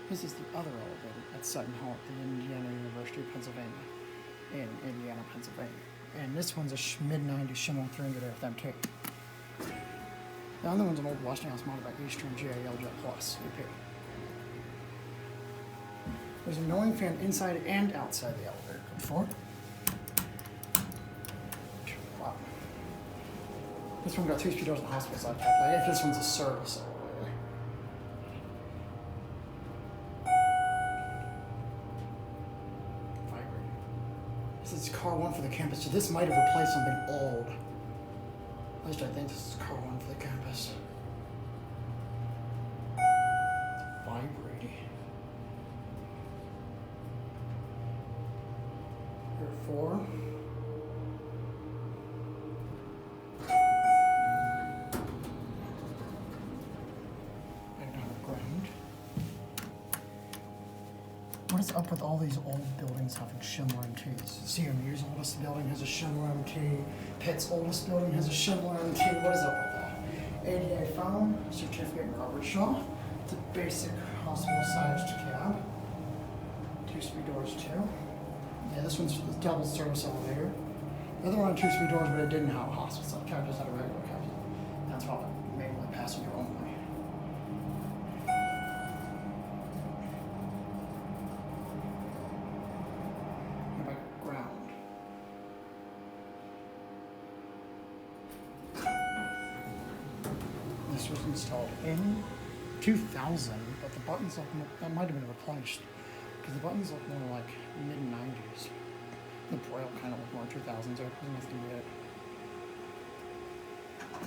This is the other elevator at Sutton Hall at the Indiana University of Pennsylvania, in Indiana, Pennsylvania. And this one's a mid-90s Schindler 300A MT. The other one's an old Westinghouse mounted by Eastern GAL Jet Plus IUP. There's a milling fan inside and outside the elevator. Code 4. Wow. This one got 2 speed doors on the hospital side. I guess this one's a service elevator. Vibrating. This is car 1 for the campus, so this might have replaced something old. At least I think this is car 1 for the campus. Vibrating. Here 4. What is up with all these old buildings having Schindler MTs? CMU's oldest building has a Schindler MT. Pitt's oldest building has a Schindler MT. What is up with that? ADA found, certificate in Robert Shaw. It's a basic hospital-sized cab. 2-speed doors too. Yeah, this one's the double service elevator. The other one had 2-speed doors, but it didn't have a hospital, so the cab just had a regular cab. That's probably mainly passenger only. This was installed in 2000, but the buttons look more, that might have been replaced because the buttons look more like mid-90s. The braille kind of look more 2000s. There wasn't nothing yet.